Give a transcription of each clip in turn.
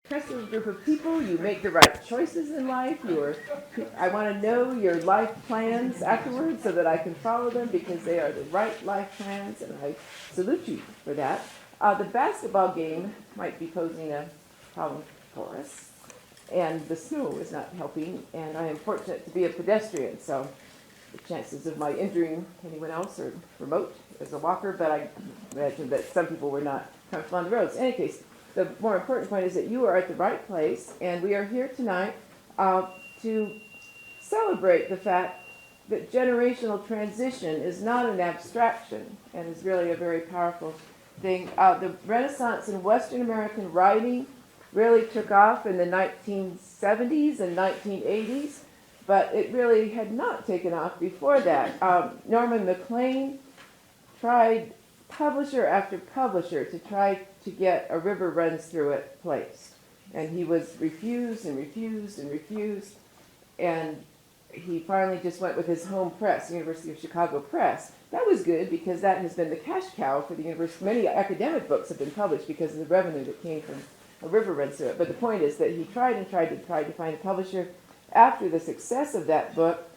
trusted group of people. You make the right choices in life. I want to know your life plans afterwards so that I can follow them because they are the right life plans, and I salute you for that. The basketball game might be posing a problem for us, and the snow is not helping, and I am fortunate to be a pedestrian, so the chances of my injuring anyone else are remote as a walker, but I imagine that some people were not comfortable on the roads. In any case, the more important point is that you are at the right place, and we are here tonight to celebrate the fact that generational transition is not an abstraction and is really a very powerful thing. The Renaissance in Western American writing really took off in the 1970s and 1980s, but it really had not taken off before that. Norman MacLean tried publisher after publisher to try to get A River Runs Through It placed. And he was refused and refused and refused. And he finally just went with his home press, University of Chicago Press. That was good because that has been the cash cow for the university. Many academic books have been published because of the revenue that came from A River Runs Through It. But the point is that he tried and tried to find a publisher. After the success of that book,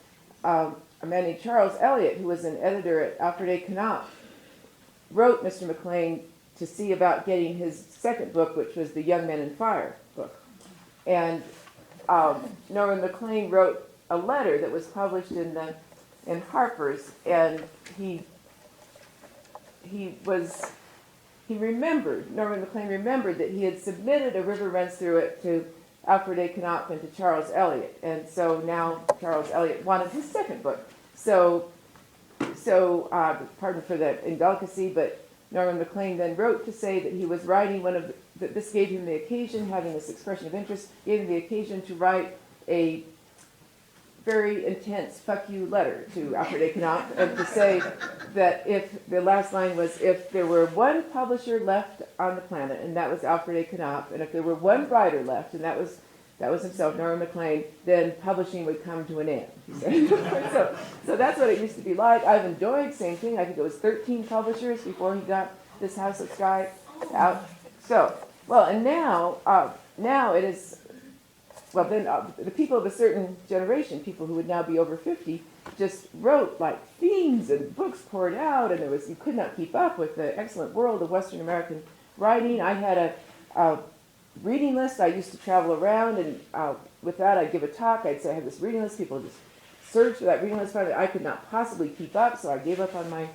a man named Charles Eliot, who was an editor at Alfred A. Knopf, wrote Mr. MacLean to see about getting his second book, which was the Young Men and Fire book. And Norman MacLean wrote a letter that was published in Harper's, and Norman MacLean remembered that he had submitted A River Runs Through It to Alfred A. Knopf and to Charles Eliot, and so now Charles Eliot wanted his second book. So pardon for the indelicacy, but Norman MacLean then wrote to say that he was writing this gave him the occasion, having this expression of interest, gave him the occasion to write a very intense fuck you letter to Alfred A. Knopf, and to say that the last line was, if there were one publisher left on the planet, and that was Alfred A. Knopf, and if there were one writer left, and that was himself, Norman MacLean, then publishing would come to an end, he said. so that's what it used to be like. Ivan Doig, same thing. I think it was 13 publishers before he got This House of Sky out. And now it is, then the people of a certain generation, people who would now be over 50, just wrote like fiends, and books poured out, and you could not keep up with the excellent world of Western American writing. I had a reading list. I used to travel around, and with that I'd give a talk. I'd say I have this reading list. People just search for that reading list. I could not possibly keep up, so I gave up on my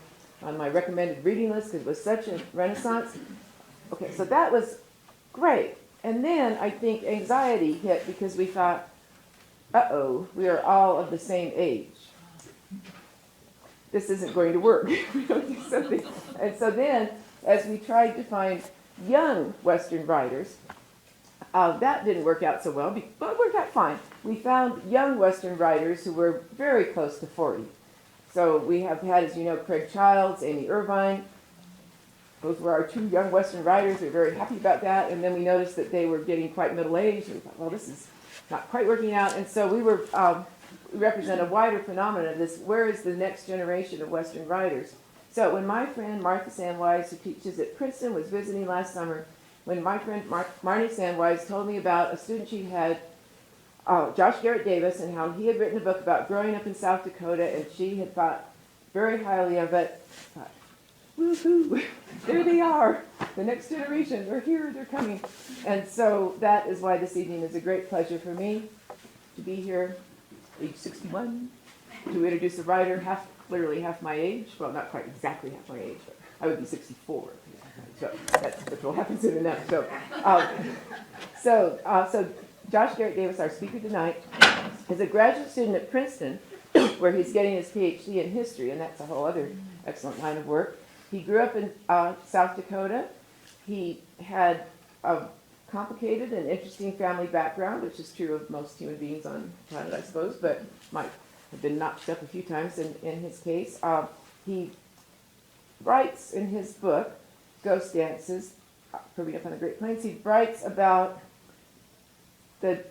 recommended reading list because it was such a renaissance. Okay, so that was great. And then I think anxiety hit because we thought, we are all of the same age. This isn't going to work. We don't do something. And so then, as we tried to find young Western writers, that didn't work out so well, but it worked out fine. We found young Western writers who were very close to 40. So we have had, as you know, Craig Childs, Amy Irvine. Those were our two young Western writers. We were very happy about that. And then we noticed that they were getting quite middle-aged. And we thought, well, this is not quite working out. And so we represent a wider phenomenon of this. Where is the next generation of Western writers? So when my friend Martha Sandwise, who teaches at Princeton, was visiting last summer, when my friend Marnie Sandwise told me about a student she had, Josh Garrett-Davis, and how he had written a book about growing up in South Dakota, and she had thought very highly of it. Thought, woohoo, there they are, the next generation, they're here, they're coming. And so that is why this evening is a great pleasure for me to be here, age 61, to introduce a writer literally half my age. Well, not quite exactly half my age, but I would be 64. So that's what happens in a nutshell. So Josh Garrett-Davis, our speaker tonight, is a graduate student at Princeton, where he's getting his PhD in history, and that's a whole other excellent line of work. He grew up in South Dakota. He had a complicated and interesting family background, which is true of most human beings on the planet, I suppose, but might have been notched up a few times in his case. He writes in his book, Ghost Dances, Growing Up on the Great Plains, he writes about the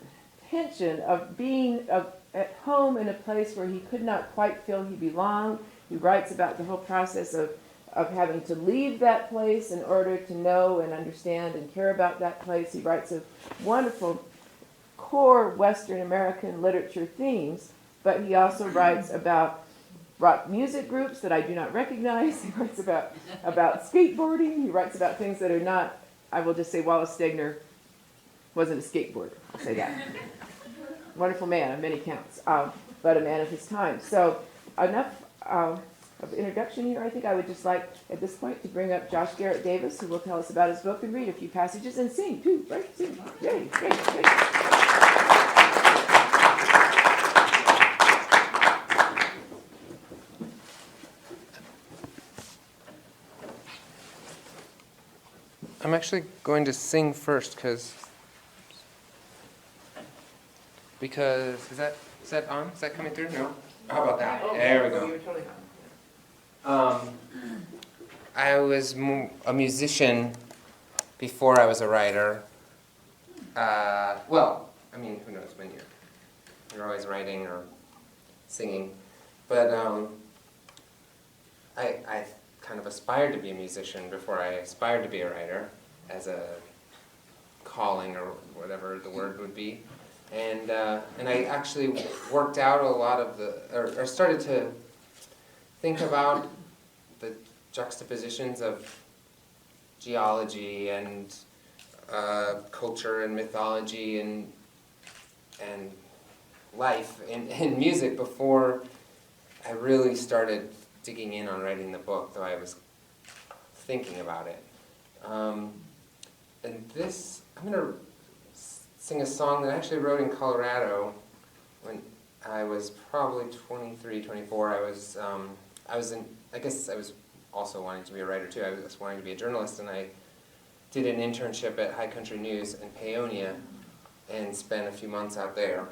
tension of being at home in a place where he could not quite feel he belonged. He writes about the whole process of of having to leave that place in order to know and understand and care about that place. He writes of wonderful core Western American literature themes, but he also writes about rock music groups that I do not recognize. He writes about skateboarding. He writes about things that are not, I will just say Wallace Stegner wasn't a skateboarder. I'll say that. Wonderful man on many counts, but a man of his time. So enough of introduction here. I think I would just like at this point to bring up Josh Garrett-Davis, who will tell us about his book and read a few passages and sing too, right? Sing. Yay, great, great. I'm actually going to sing first because is that on? Is that coming through? No. How about that? There we go. I was a musician before I was a writer. Well, I mean, who knows when you're always writing or singing, but I kind of aspired to be a musician before I aspired to be a writer as a calling or whatever the word would be. And I actually worked out a lot of or started to think about the juxtapositions of geology and culture and mythology and life in music before I really started digging in on writing the book, though I was thinking about it. And this, I'm going to sing a song that I actually wrote in Colorado when I was probably 23, 24. I guess I was also wanting to be a writer too. I was wanting to be a journalist, and I did an internship at High Country News in Paonia and spent a few months out there.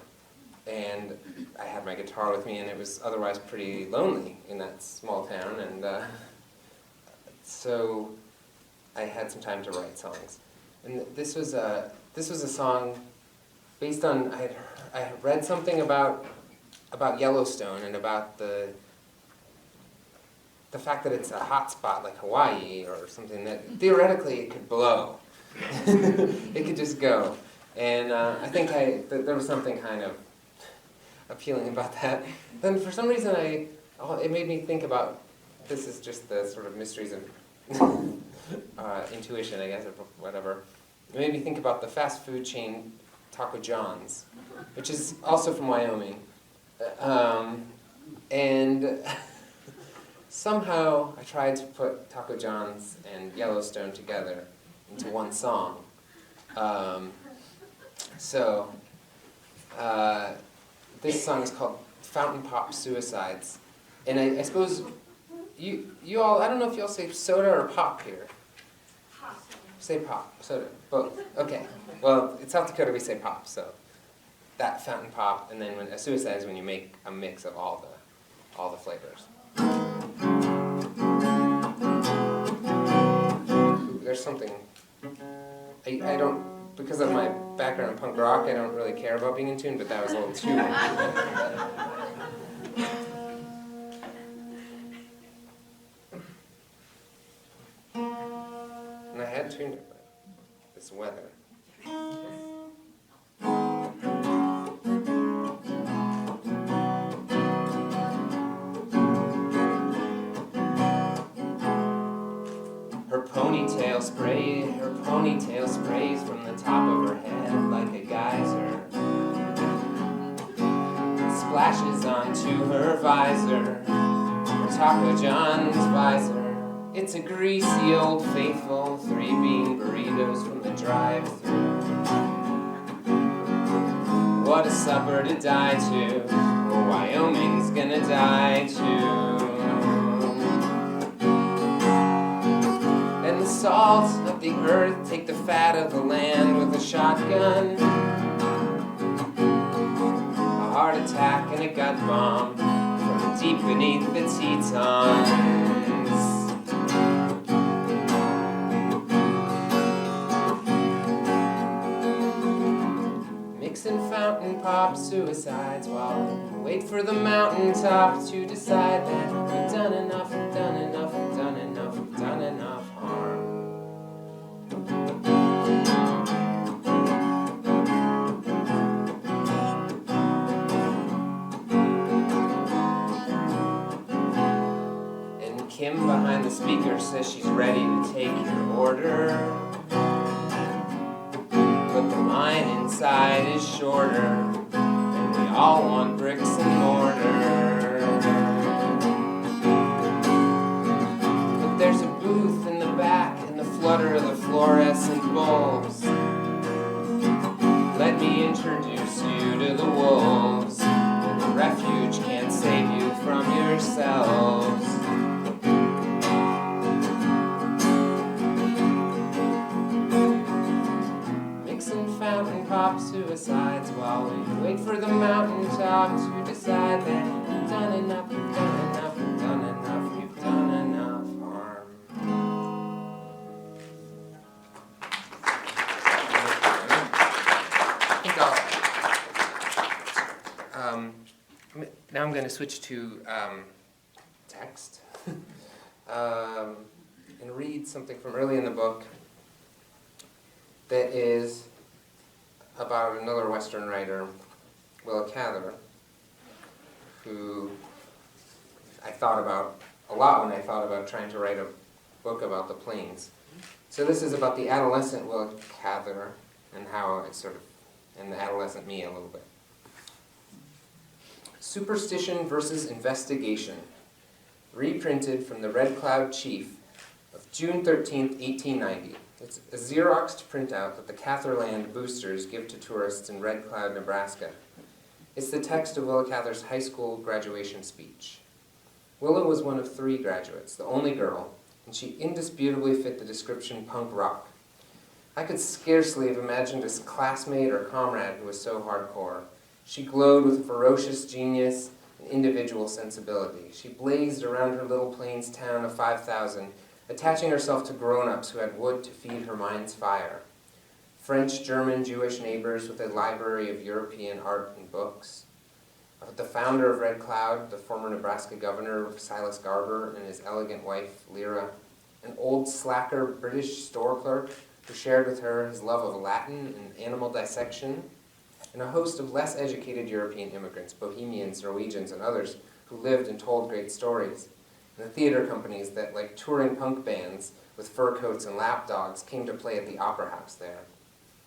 And I had my guitar with me, and it was otherwise pretty lonely in that small town, and so I had some time to write songs. And this was a song based on I had read something about Yellowstone and about the fact that it's a hot spot like Hawaii or something that theoretically it could blow. It could just go. And I think there was something kind of appealing about that. Then for some reason it made me think about, this is just the sort of mysteries of intuition, I guess, or whatever. It made me think about the fast food chain Taco John's, which is also from Wyoming. And somehow I tried to put Taco John's and Yellowstone together into one song. This song is called Fountain Pop Suicides. And I suppose you all, I don't know if you all say soda or pop here. Pop. Say pop, soda, both. Okay. Well, in South Dakota we say pop, so that fountain pop, and then a suicide is when you make a mix of all the flavors. There's something I don't, because of my background in punk rock, I don't really care about being in tune, but that was a little too. And I had tuned it, but this weather. Her ponytail sprays from the top of her head like a geyser. It splashes onto her visor, her Taco John's visor. It's a greasy old faithful, 3-bean burritos from the drive-thru. What a supper to die to, well, Wyoming's gonna die too. And the salt of the earth, take the fat of the land with a shotgun. A heart attack and a gut bomb from deep beneath the Tetons. Mixing fountain pop suicides while we wait for the mountaintop to decide that we've done enough, we've done enough, we've done enough. Kim behind the speaker says she's ready to take your order, but the line inside is shorter, and we all want bricks and mortar. But there's a booth in the back and the flutter of the fluorescent bulbs. Let me introduce you to the wolves. The refuge can't save you from yourselves. Mixing fountain pop suicides while we wait for the mountaintop to decide that we've done enough, we've done enough, we've done enough, we've done enough harm. Now I'm going to switch to text and read something from early in the book that is about another Western writer, Willow, who I thought about a lot when I thought about trying to write a book about the plains. So this is about the adolescent Willow and how it's sort of, and the adolescent me a little bit. Superstition versus Investigation, reprinted from the Red Cloud Chief of June 13th, 1890. It's a Xeroxed printout that the Catherland boosters give to tourists in Red Cloud, Nebraska. It's the text of Willow Cather's high school graduation speech. Willow was one of 3 graduates, the only girl, and she indisputably fit the description punk rock. I could scarcely have imagined a classmate or comrade who was so hardcore. She glowed with ferocious genius and individual sensibility. She blazed around her little plains town of 5,000, attaching herself to grown-ups who had wood to feed her mind's fire. French, German, Jewish neighbors with a library of European art and books. The founder of Red Cloud, the former Nebraska governor Silas Garber and his elegant wife Lyra. An old slacker British store clerk who shared with her his love of Latin and animal dissection. And a host of less educated European immigrants, Bohemians, Norwegians, and others who lived and told great stories. And the theater companies that, like touring punk bands with fur coats and lapdogs, came to play at the Opera House there.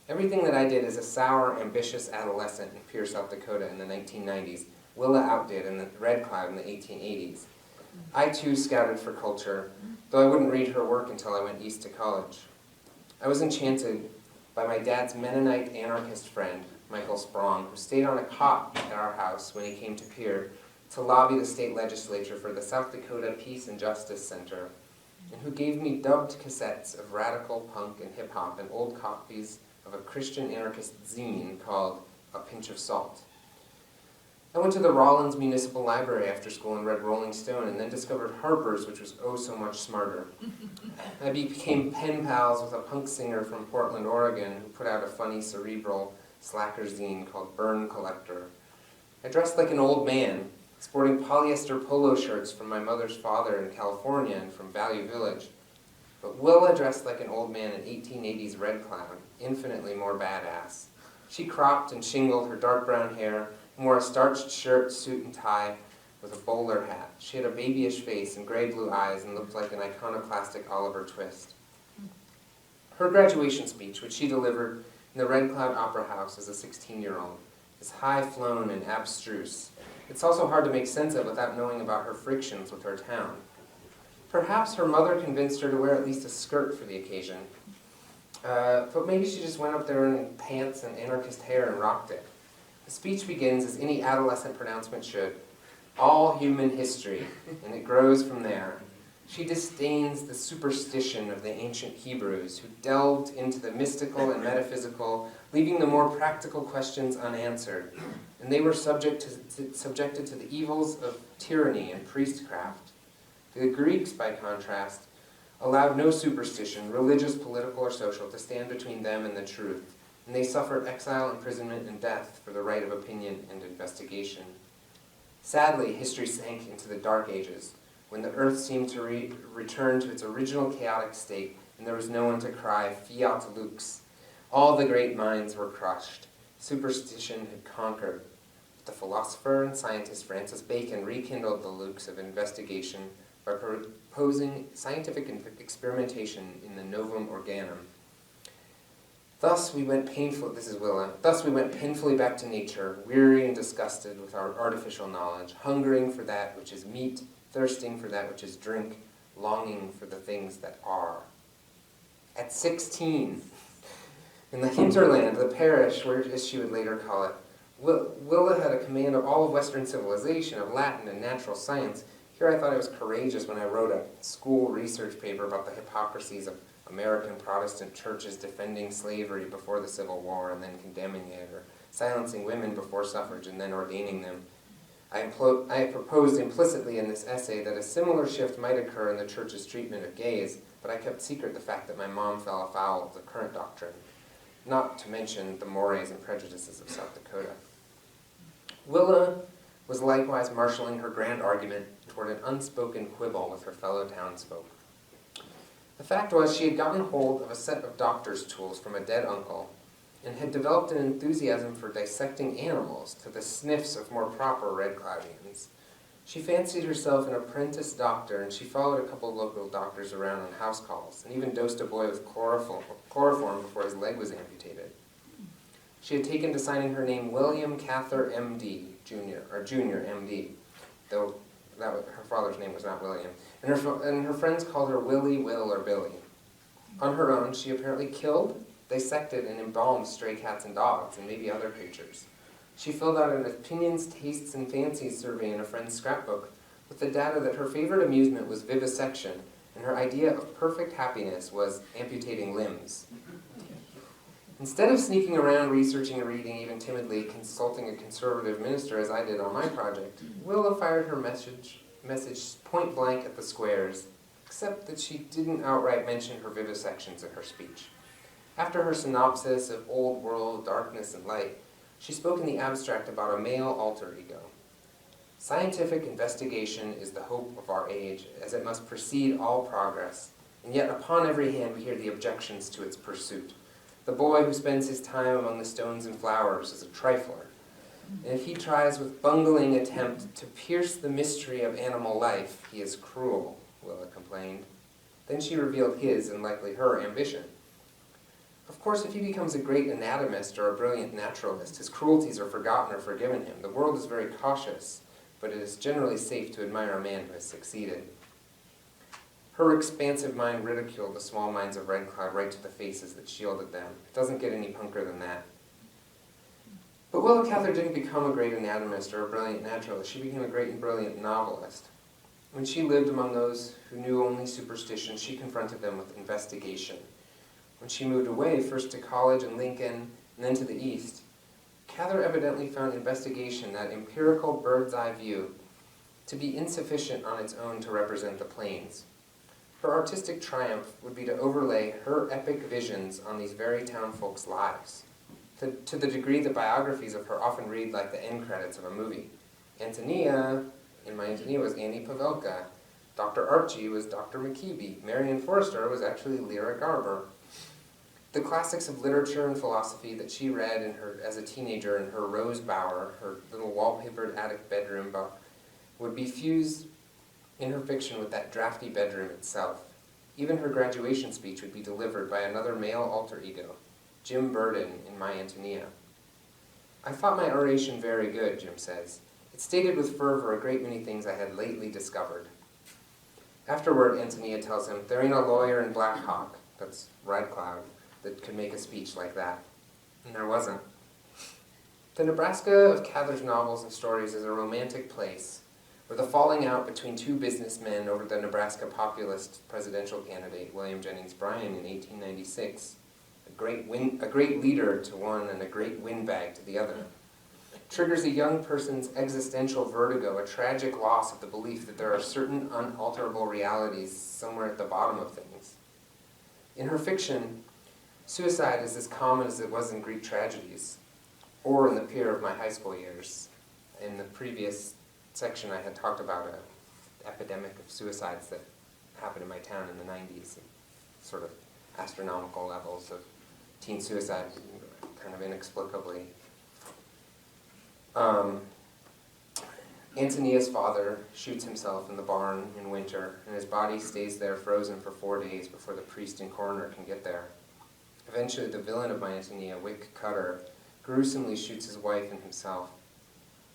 Everything that I did as a sour, ambitious adolescent in Pierce, South Dakota in the 1990s, Willa outdid in the Red Cloud in the 1880s. I too scouted for culture, though I wouldn't read her work until I went east to college. I was enchanted by my dad's Mennonite anarchist friend, Michael Sprong, who stayed on a cot at our house when he came to Pierre to lobby the state legislature for the South Dakota Peace and Justice Center, and who gave me dubbed cassettes of radical punk and hip-hop and old copies of a Christian anarchist zine called A Pinch of Salt. I went to the Rollins Municipal Library after school and read Rolling Stone, and then discovered Harper's, which was oh so much smarter. I became pen pals with a punk singer from Portland, Oregon, who put out a funny, cerebral slacker zine called Burn Collector. I dressed like an old man, sporting polyester polo shirts from my mother's father in California and from Value Village. But Willa dressed like an old man in 1880s Red Cloud, infinitely more badass. She cropped and shingled her dark brown hair and wore a starched shirt, suit, and tie with a bowler hat. She had a babyish face and gray blue eyes and looked like an iconoclastic Oliver Twist. Her graduation speech, which she delivered in the Red Cloud Opera House as a 16-year-old, is high-flown and abstruse. It's also hard to make sense of without knowing about her frictions with her town. Perhaps her mother convinced her to wear at least a skirt for the occasion, but maybe she just went up there in pants and anarchist hair and rocked it. The speech begins as any adolescent pronouncement should. All human history, and it grows from there. She disdains the superstition of the ancient Hebrews who delved into the mystical and metaphysical, leaving the more practical questions unanswered. And they were subjected to the evils of tyranny and priestcraft. The Greeks, by contrast, allowed no superstition, religious, political, or social, to stand between them and the truth, and they suffered exile, imprisonment, and death for the right of opinion and investigation. Sadly, history sank into the Dark Ages, when the earth seemed to return to its original chaotic state, and there was no one to cry, Fiat Lux. All the great minds were crushed. Superstition had conquered. The philosopher and scientist Francis Bacon rekindled the Lux of investigation, by proposing scientific experimentation in the novum organum. Thus we went painfully back to nature, weary and disgusted with our artificial knowledge, hungering for that which is meat, thirsting for that which is drink, longing for the things that are. At 16, in the hinterland, the parish, as she would later call it, Willow had a command of all of Western civilization, of Latin and natural science. Here I thought I was courageous when I wrote a school research paper about the hypocrisies of American Protestant churches defending slavery before the Civil War and then condemning it, or silencing women before suffrage and then ordaining them. I proposed implicitly in this essay that a similar shift might occur in the church's treatment of gays, but I kept secret the fact that my mom fell afoul of the current doctrine, not to mention the mores and prejudices of South Dakota. Willow was likewise marshaling her grand argument toward an unspoken quibble with her fellow townsfolk. The fact was, she had gotten hold of a set of doctor's tools from a dead uncle and had developed an enthusiasm for dissecting animals to the sniffs of more proper Red Cloudians. She fancied herself an apprentice doctor, and she followed a couple of local doctors around on house calls, and even dosed a boy with chloroform before his leg was amputated. She had taken to signing her name William Cather M.D., Junior M.D., though her father's name was not William, and her friends called her Willie, Will, or Billy. On her own, she apparently killed, dissected, and embalmed stray cats and dogs, and maybe other creatures. She filled out an opinions, tastes, and fancies survey in a friend's scrapbook with the data that her favorite amusement was vivisection, and her idea of perfect happiness was amputating limbs. Instead of sneaking around, researching and reading, even timidly consulting a conservative minister as I did on my project, Willow fired her message point blank at the squares, except that she didn't outright mention her vivisections in her speech. After her synopsis of old world, darkness, and light, she spoke in the abstract about a male alter ego. Scientific investigation is the hope of our age, as it must precede all progress, and yet upon every hand we hear the objections to its pursuit. The boy who spends his time among the stones and flowers is a trifler, and if he tries with bungling attempt to pierce the mystery of animal life, he is cruel, Willa complained. Then she revealed his, and likely her, ambition. Of course, if he becomes a great anatomist or a brilliant naturalist, his cruelties are forgotten or forgiven him. The world is very cautious, but it is generally safe to admire a man who has succeeded. Her expansive mind ridiculed the small minds of Red Cloud right to the faces that shielded them. It doesn't get any punker than that. But Willow Cather didn't become a great anatomist or a brilliant naturalist. She became a great and brilliant novelist. When she lived among those who knew only superstition, she confronted them with investigation. When she moved away, first to college in Lincoln, and then to the east, Cather evidently found investigation, that empirical bird's-eye view, to be insufficient on its own to represent the plains. Her artistic triumph would be to overlay her epic visions on these very townfolk's lives, to the degree that biographies of her often read like the end credits of a movie. Antonia was Annie Pavelka. Dr. Archie was Dr. McKeeby. Marion Forrester was actually Lyra Garber. The classics of literature and philosophy that she read as a teenager in her rose bower, her little wallpapered attic bedroom, would be fused in her fiction with that drafty bedroom itself. Even her graduation speech would be delivered by another male alter ego, Jim Burden in My Antonia. I thought my oration very good, Jim says. It stated with fervor a great many things I had lately discovered. Afterward, Antonia tells him, there ain't a lawyer in Black Hawk, that's Red Cloud, that could make a speech like that. And there wasn't. The Nebraska of Cather's novels and stories is a romantic place, where the falling out between two businessmen over the Nebraska populist presidential candidate, William Jennings Bryan, in 1896, a great leader to one and a great windbag to the other, triggers a young person's existential vertigo, a tragic loss of the belief that there are certain unalterable realities somewhere at the bottom of things. In her fiction, suicide is as common as it was in Greek tragedies, or in the Pier of my high school years. In the previous section, I had talked about an epidemic of suicides that happened in my town in the 90s, sort of astronomical levels of teen suicide, kind of inexplicably. Antonia's father shoots himself in the barn in winter, and his body stays there frozen for 4 days before the priest and coroner can get there. Eventually, the villain of my Antonia, Wick Cutter, gruesomely shoots his wife and himself.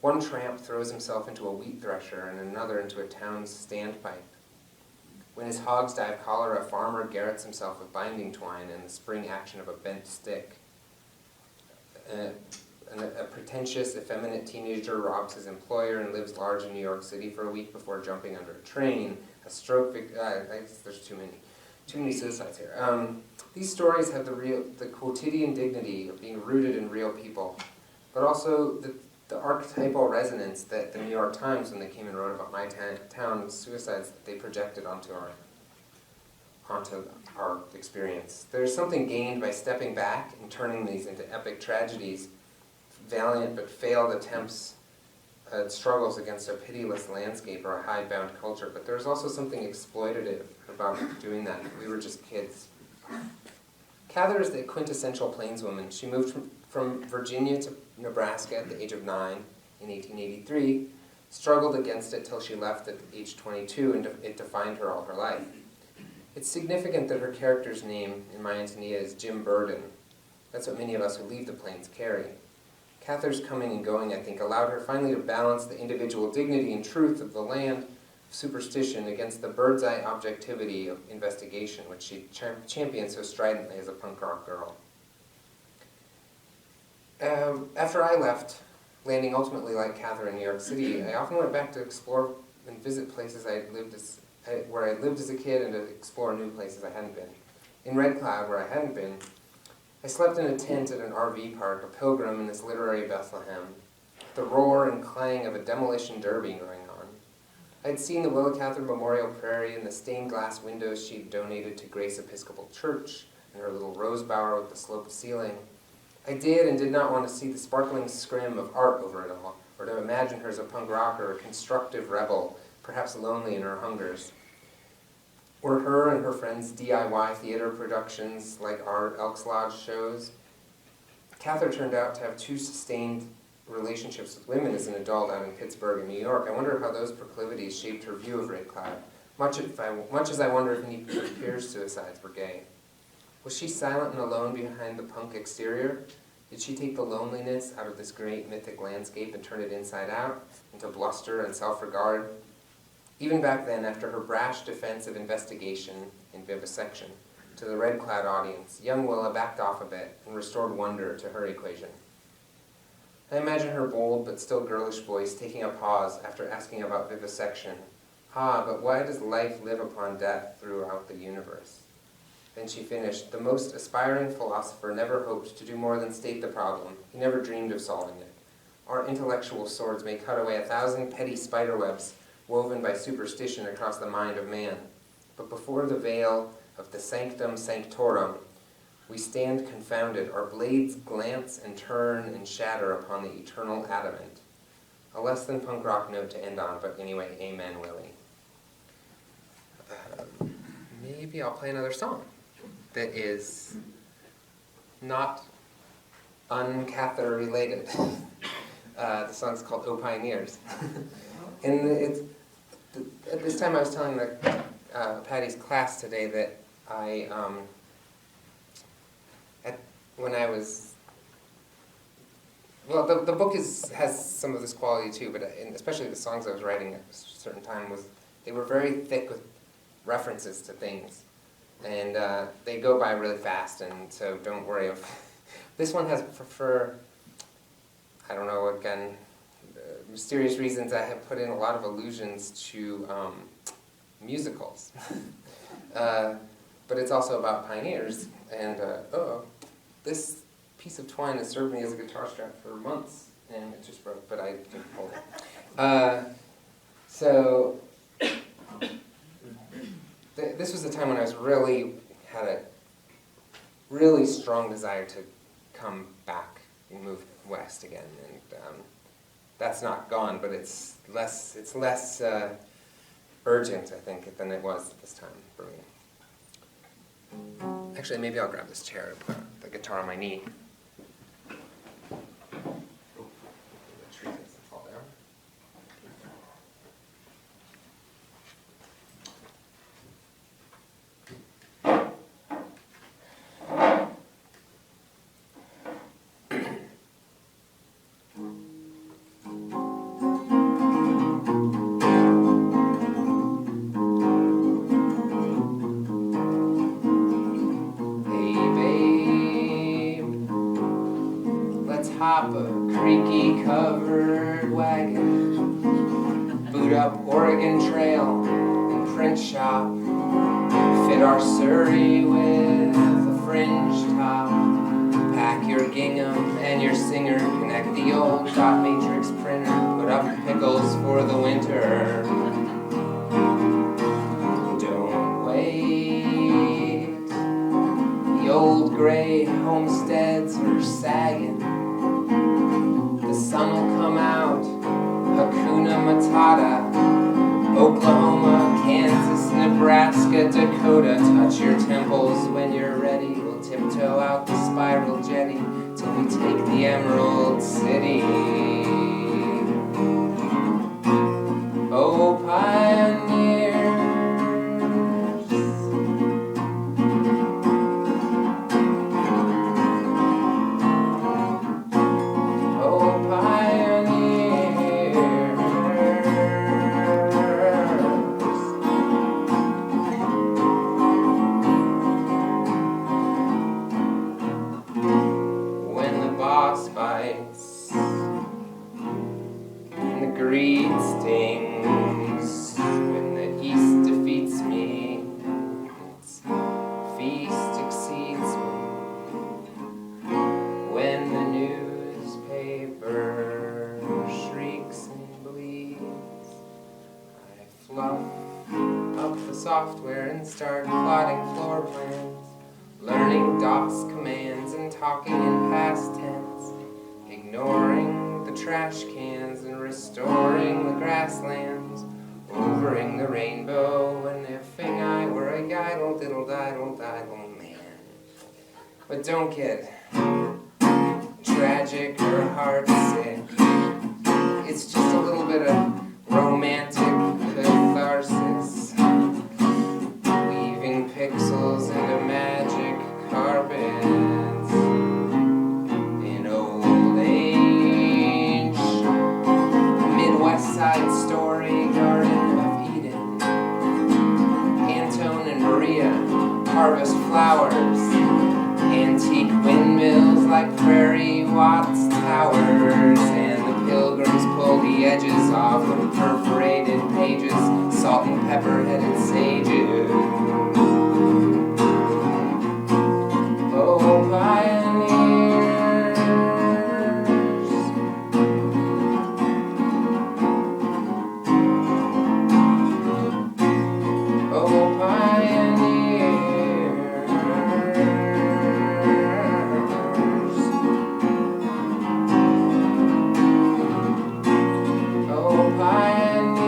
One tramp throws himself into a wheat thresher and another into a town's standpipe. When his hogs die of cholera, a farmer garrots himself with binding twine and the spring action of a bent stick. A pretentious, effeminate teenager robs his employer and lives large in New York City for a week before jumping under a train. A stroke there's too many suicides here. These stories have the quotidian dignity of being rooted in real people, but also the archetypal resonance that the New York Times, when they came and wrote about my town's suicides, they projected onto our experience. There's something gained by stepping back and turning these into epic tragedies, valiant but failed attempts at struggles against a pitiless landscape or a hidebound culture. But there's also something exploitative about doing that. We were just kids. Cather is the quintessential plainswoman. She moved from Virginia to Nebraska at the age of 9 in 1883, struggled against it till she left at age 22, and it defined her all her life. It's significant that her character's name in my Antonia is Jim Burden. That's what many of us who leave the plains carry. Cather's coming and going, I think, allowed her finally to balance the individual dignity and truth of the land of superstition against the bird's-eye objectivity of investigation, which she championed so stridently as a punk rock girl. After I left, landing ultimately like Cather in New York City, I often went back to explore and visit places where I lived as a kid and to explore new places I hadn't been. In Red Cloud, where I hadn't been, I slept in a tent at an RV park, a pilgrim in this literary Bethlehem, the roar and clang of a demolition derby going on. I had seen the Willow Memorial Prairie and the stained glass windows she'd donated to Grace Episcopal Church and her little rose bower with the sloped ceiling. I did and did not want to see the sparkling scrim of art over it all, or to imagine her as a punk rocker, a constructive rebel, perhaps lonely in her hungers. Or her and her friends' DIY theater productions like our Elks Lodge shows. Cather turned out to have 2 sustained relationships with women as an adult out in Pittsburgh and New York. I wonder how those proclivities shaped her view of Red Cloud, much as I wonder if any of her peers' suicides were gay. Was she silent and alone behind the punk exterior? Did she take the loneliness out of this great mythic landscape and turn it inside out, into bluster and self-regard? Even back then, after her brash defense of investigation and vivisection to the Red Cloud audience, young Willa backed off a bit and restored wonder to her equation. I imagine her bold but still girlish voice taking a pause after asking about vivisection. But why does life live upon death throughout the universe? Then she finished, the most aspiring philosopher never hoped to do more than state the problem. He never dreamed of solving it. Our intellectual swords may cut away 1,000 petty spiderwebs woven by superstition across the mind of man. But before the veil of the sanctum sanctorum, we stand confounded. Our blades glance and turn and shatter upon the eternal adamant. A less than punk rock note to end on, but anyway, amen, Willie. Maybe I'll play another song that is not un-Cather related. The song's called O Pioneers. And at this time I was telling Patty's class today that when I was, well, the book has some of this quality too, but especially the songs I was writing at a certain time they were very thick with references to things, and they go by really fast, and so don't worry. This one has, for I don't know, again, mysterious reasons, I have put in a lot of allusions to musicals. But it's also about pioneers, and this piece of twine has served me as a guitar strap for months, and it just broke, but I can hold it. This was the time when I had a really strong desire to come back and move west again, and that's not gone, but it's less urgent, I think, than it was at this time for me. Actually, maybe I'll grab this chair and put the guitar on my knee. The tree doesn't fall down. top of a creaky covered wagon, boot up Oregon Trail and print shop, fit our Surrey with a fringe top, pack your gingham and your singer, connect the old dot matrix printer, put up pickles for the winter. Don't wait, the old gray homesteads are sagging, the sun will come out, Hakuna Matata, Oklahoma, Kansas, Nebraska, Dakota, touch your temples when you're ready, we'll tiptoe out the spiral jetty till we take the Emerald City. Oh, pioneers, oh, pioneers, when the boss bites and the greed stings, when the east defeats me, its feast exceeds me, when the newspaper shrieks and bleeds, I fluff up the software and start plotting floor plans, learning DOS commands and talking in past tense, ignoring the trash cans and restoring the grasslands, overing the rainbow and ifing I were a guidle diddle diddle diddle man. But don't get tragic or heartsick, it's just a little bit of romantic catharsis, weaving pixels into magic carpets. In old age, Midwest Side Story, Garden of Eden, Anton and Maria harvest flowers, antique windmills like prairie Watts towers, and the pilgrims pull the edges off of perforated pages, salt and pepper headed sages. Oh, pioneers, oh, pioneers, oh, pioneers,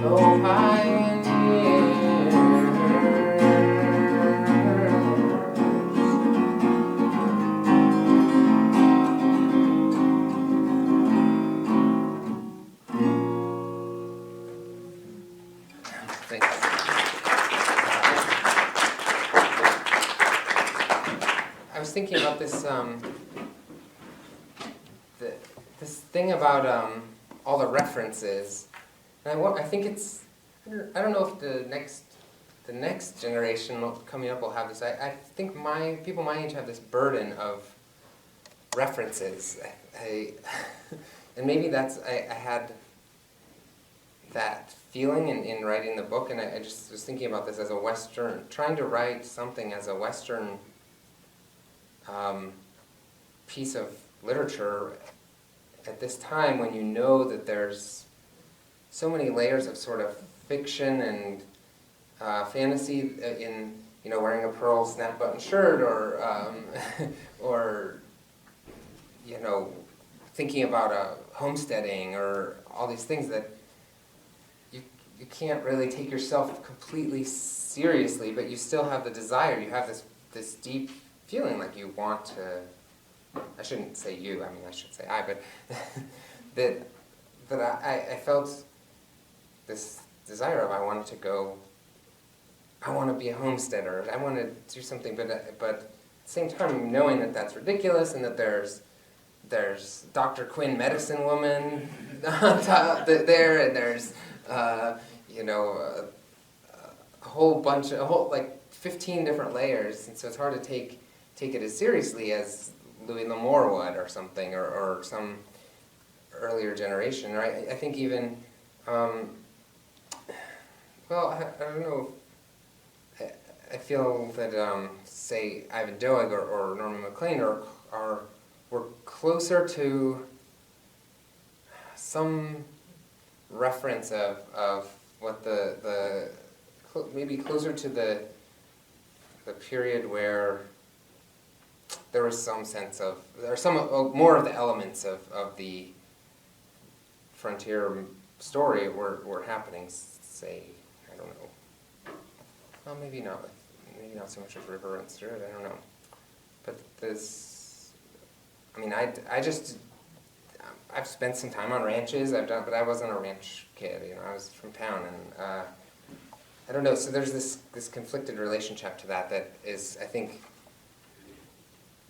oh, pioneers. Thanks. I was thinking about this this thing about all the references, and I think it's, I don't know if the next generation coming up will have this. I think people my age have this burden of references. And maybe that's I had that feeling in writing the book, and I just was thinking about this as a Western, trying to write something as a Western piece of literature at this time when you know that there's so many layers of sort of fiction and fantasy in, you know, wearing a pearl snap button shirt, or or, you know, thinking about homesteading, or all these things that you can't really take yourself completely seriously, but you still have the desire. You have this deep feeling like you want to. I shouldn't say you. I mean, I should say I. But that I felt this desire of I wanted to go. I want to be a homesteader. I want to do something, but at the same time knowing that that's ridiculous, and that there's Dr. Quinn, medicine woman, on top there, and there's like 15 different layers, and so it's hard to take it as seriously as Louis L'Amour would or something, or some earlier generation. Or I think even, I don't know. I feel that, say, Ivan Doig or Norman MacLean were closer to some reference of what maybe closer to the period where there was some sense of, or some more of the elements of the frontier story were happening. Say, I don't know. Well, maybe not so much of river runs through it. I don't know. But this, I mean, I've spent some time on ranches. But I wasn't a ranch kid. I was from town, and I don't know. So there's this conflicted relationship to that is, I think,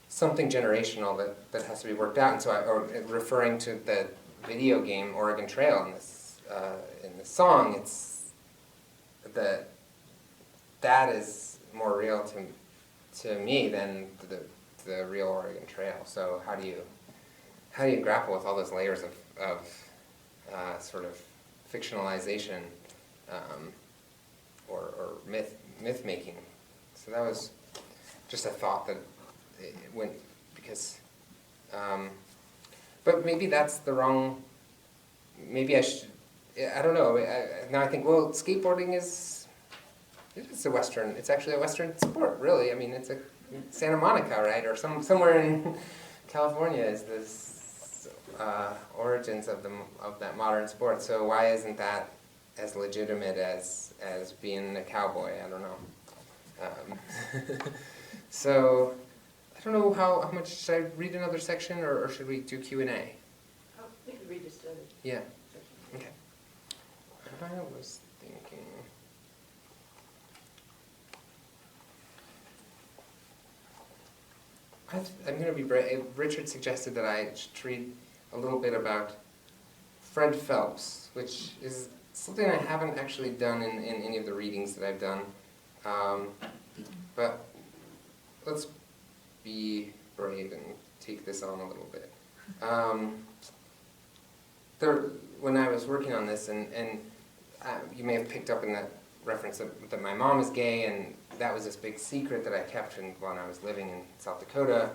something generational that has to be worked out. And so, referring to the video game Oregon Trail in this song, it's that is more real to me than the real Oregon Trail. So how do you grapple with all those layers of sort of fictionalization or myth making? So that was just a thought that it went because. But maybe that's the wrong. Maybe I should. I don't know. Now I think, well, skateboarding it's actually a Western sport, really. I mean, it's Santa Monica, right, or somewhere in California is this origins of that modern sport. So why isn't that as legitimate as being a cowboy? I don't know. So I don't know how much should I read another section, or should we do Q&A? Oh, we could read just another. Yeah. Okay. I was thinking. I'm going to be brave. Richard suggested that I should read a little bit about Fred Phelps, which is something I haven't actually done in any of the readings that I've done. But let's be brave and take this on a little bit. When I was working on this, and you may have picked up in that reference that my mom is gay, and that was this big secret that I kept when I was living in South Dakota,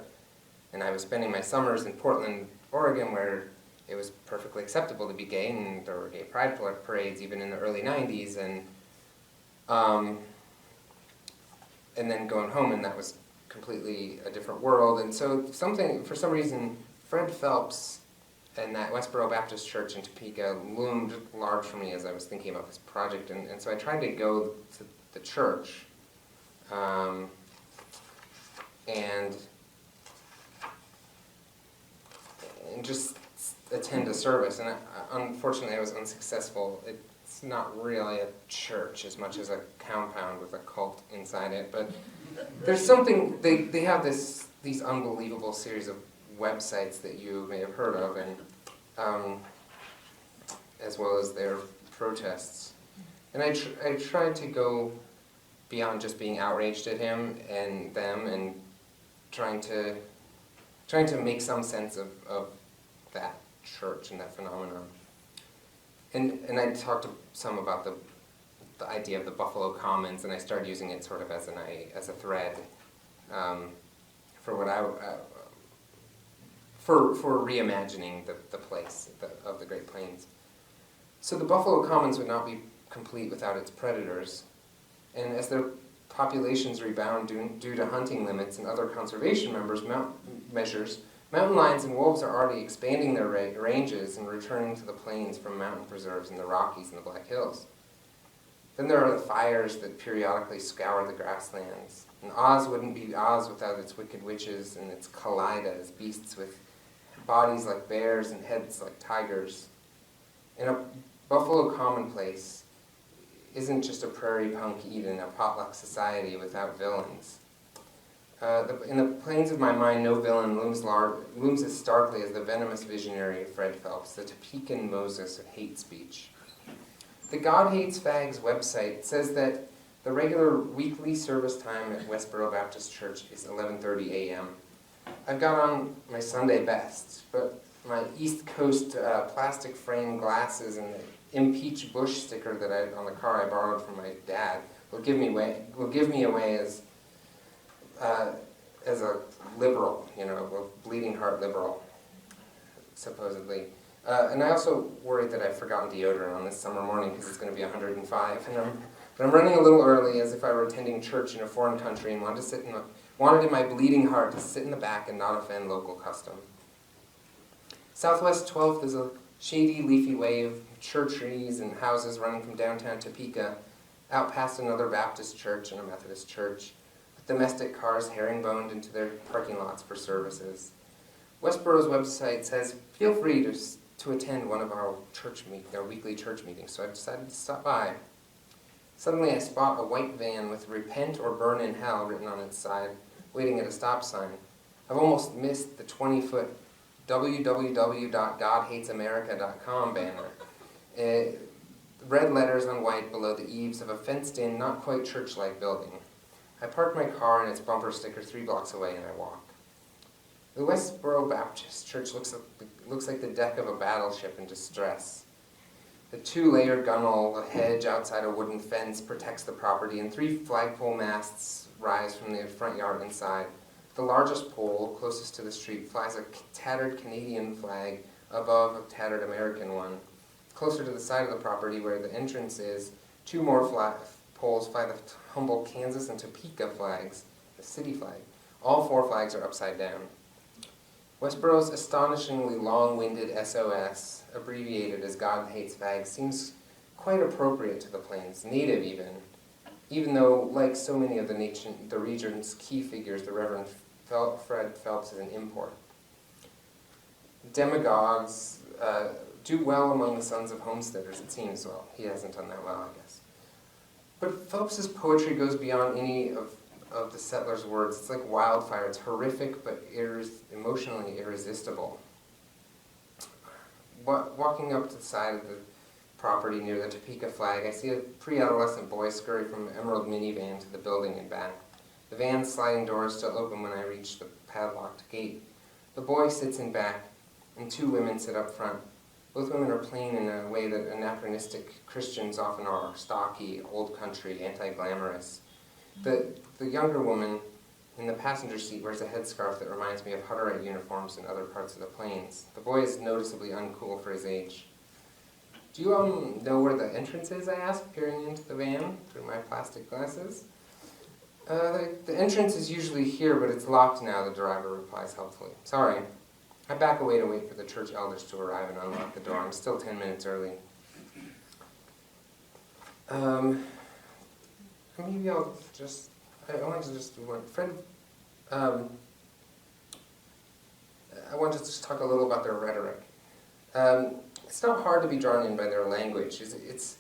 and I was spending my summers in Portland, Oregon, where it was perfectly acceptable to be gay, and there were gay pride parades even in the early 90s, and then going home, and that was completely a different world. And so for some reason, Fred Phelps and that Westboro Baptist Church in Topeka loomed large for me as I was thinking about this project. And so I tried to go to the church and just attend a service. And unfortunately, I was unsuccessful. It's not really a church as much as a compound with a cult inside it. But there's something, they have these unbelievable series of websites that you may have heard of, and as well as their protests. And I tried to go beyond just being outraged at him and them, and trying to make some sense of that church and that phenomenon. And I talked to some about the idea of the Buffalo Commons, and I started using it sort of as a thread for what for reimagining the place of the Great Plains. So the Buffalo Commons would not be complete without its predators, and as their populations rebound due to hunting limits and other conservation measures, mountain lions and wolves are already expanding their ranges and returning to the plains from mountain preserves in the Rockies and the Black Hills. Then there are the fires that periodically scour the grasslands. And Oz wouldn't be Oz without its wicked witches and its Kalidas, beasts with bodies like bears and heads like tigers. And a Buffalo commonplace isn't just a prairie punk Eden, a potluck society without villains. In the plains of my mind, no villain looms as starkly as the venomous visionary of Fred Phelps, the Topekan Moses of hate speech. The God Hates Fags website says that the regular weekly service time at Westboro Baptist Church is 11:30 a.m. I've got on my Sunday best, but my East Coast plastic frame glasses and the Impeach Bush sticker that on the car I borrowed from my dad will give me away as a liberal, a bleeding heart liberal, supposedly. And I also worried that I've forgotten deodorant on this summer morning because it's going to be 105, but I'm running a little early, as if I were attending church in a foreign country and wanted in my bleeding heart to sit in the back and not offend local custom. Southwest 12th is a shady, leafy way of mature trees and houses running from downtown Topeka out past another Baptist church and a Methodist church, with domestic cars herringboned into their parking lots for services. Westboro's website says, feel free to attend one of our weekly church meetings, so I decided to stop by. Suddenly I spot a white van with "Repent or Burn in Hell" written on its side, waiting at a stop sign. I've almost missed the 20-foot www.godhatesamerica.com banner. Red letters on white below the eaves of a fenced-in, not quite church-like building. I park my car and its bumper sticker 3 blocks away and I walk. The Westboro Baptist Church looks like the deck of a battleship in distress. The 2-layer gunwale, a hedge outside a wooden fence, protects the property, and 3 flagpole masts rise from the front yard inside. The largest pole, closest to the street, flies a tattered Canadian flag above a tattered American one. Closer to the side of the property where the entrance is, 2 more poles fly the humble Kansas and Topeka flags, the city flag. All 4 flags are upside down. Westboro's astonishingly long-winded SOS, abbreviated as God Hates Fags, seems quite appropriate to the Plains, native even though, like so many of the region's key figures, the Reverend Fred Phelps is an import. Demagogues do well among the sons of homesteaders, it seems. Well, he hasn't done that well, I guess. But Phelps's poetry goes beyond any of the settler's words. It's like wildfire. It's horrific, but emotionally irresistible. Walking up to the side of the property near the Topeka flag, I see a pre-adolescent boy scurry from an emerald minivan to the building and back. The van's sliding doors still open when I reach the padlocked gate. The boy sits in back, and 2 women sit up front. Both women are plain in a way that anachronistic Christians often are, stocky, old country, anti-glamorous. The younger woman in the passenger seat wears a headscarf that reminds me of Hutterite uniforms in other parts of the Plains. The boy is noticeably uncool for his age. Do you know where the entrance is, I ask, peering into the van through my plastic glasses? The entrance is usually here, but it's locked now, the driver replies helpfully. Sorry. I back away to wait for the church elders to arrive and unlock the door. I'm still 10 minutes early. Maybe I wanted to just do one. Fred, I wanted to just talk a little about their rhetoric. It's not hard to be drawn in by their language. It's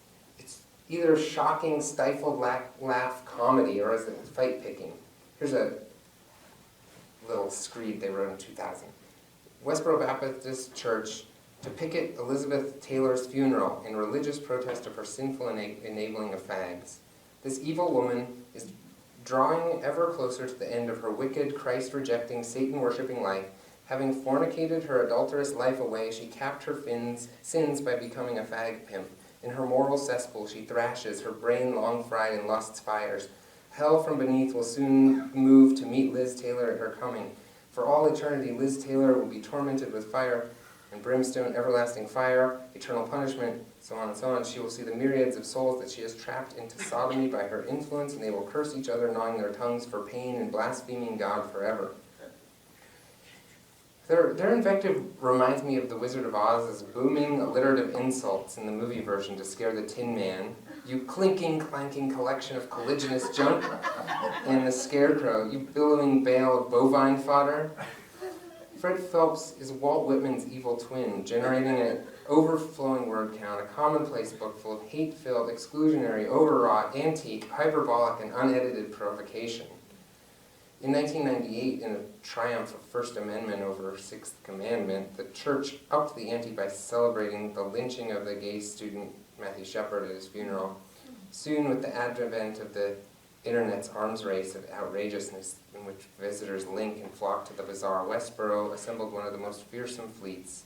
either shocking, stifled laugh comedy, or is it fight picking? Here's a little screed they wrote in 2000. Westboro Baptist Church to picket Elizabeth Taylor's funeral in religious protest of her sinful enabling of fags. This evil woman is drawing ever closer to the end of her wicked, Christ-rejecting, Satan-worshipping life. Having fornicated her adulterous life away, she capped her sins by becoming a fag pimp. In her moral cesspool she thrashes, her brain long fried in lust's fires. Hell from beneath will soon move to meet Liz Taylor at her coming. For all eternity, Liz Taylor will be tormented with fire and brimstone, everlasting fire, eternal punishment, so on and so on. She will see the myriads of souls that she has trapped into sodomy by her influence, and they will curse each other, gnawing their tongues for pain and blaspheming God forever. Their invective reminds me of the Wizard of Oz's booming, alliterative insults in the movie version to scare the Tin Man. You clinking, clanking collection of colliginous junk, and the Scarecrow, you billowing bale of bovine fodder. Fred Phelps is Walt Whitman's evil twin, generating an overflowing word count, a commonplace book full of hate-filled, exclusionary, overwrought, antique, hyperbolic, and unedited provocation. In 1998, in a triumph of First Amendment over Sixth Commandment, the church upped the ante by celebrating the lynching of the gay student Matthew Shepard at his funeral. Soon, with the advent of the Internet's arms race of outrageousness, in which visitors link and flock to the bizarre Westboro, assembled one of the most fearsome fleets.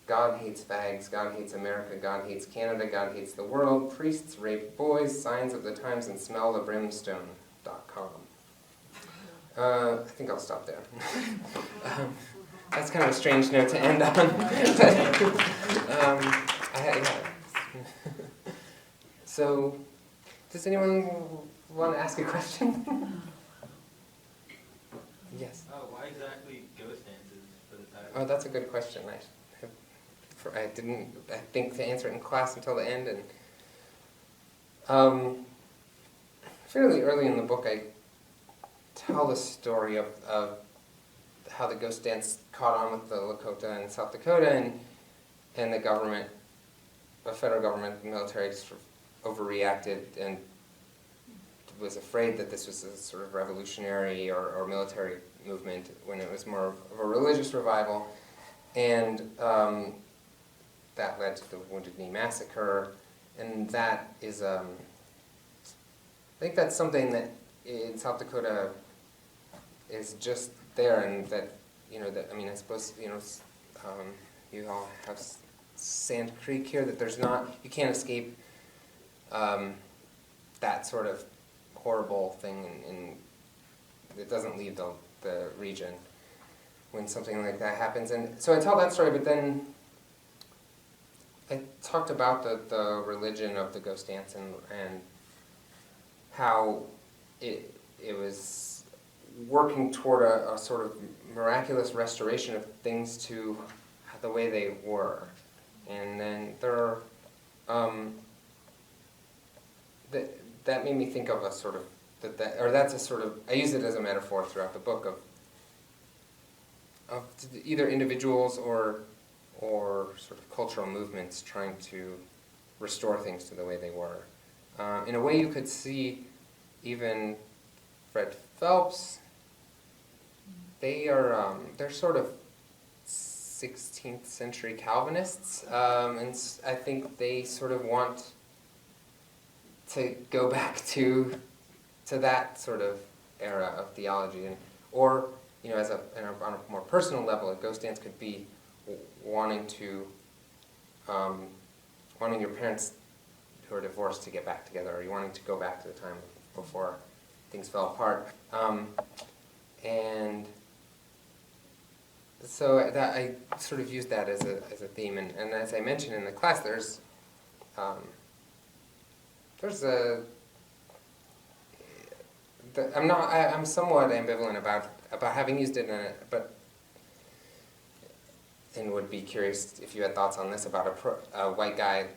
God hates fags, God hates America, God hates Canada, God hates the world, priests rape boys, signs of the times, and smell the brimstone.com. I think I'll stop there. That's kind of a strange note to end on. So, does anyone want to ask a question? Yes. Why exactly ghost dances for the title? Oh, that's a good question. I didn't think to answer it in class until the end, and fairly early in the book, I tell the story of how the ghost dance caught on with the Lakota in South Dakota, and the government, the federal government, the military, sort of overreacted and was afraid that this was a sort of revolutionary or military movement when it was more of a religious revival, and that led to the Wounded Knee Massacre, and that is, I think that's something that in South Dakota is just there, and that, I suppose, you all have Sand Creek here, that there's not, you can't escape that sort of horrible thing, and it doesn't leave the region when something like that happens. And so I tell that story, but then I talked about the religion of the ghost dance and how it was working toward a sort of miraculous restoration of things to the way they were. And then there are, that made me think of a sort of, that's a sort of, I use it as a metaphor throughout the book of either individuals or sort of cultural movements trying to restore things to the way they were. In a way you could see even Fred Phelps, they're sort of 16th century Calvinists, and I think they sort of want to go back to that sort of era of theology, or on a more personal level, a ghost dance could be wanting your parents who are divorced to get back together, or you wanting to go back to the time before things fell apart, and so I sort of used that as a theme, and as I mentioned in the class, there's I'm somewhat ambivalent about having used it in it, and would be curious if you had thoughts on this about a white guy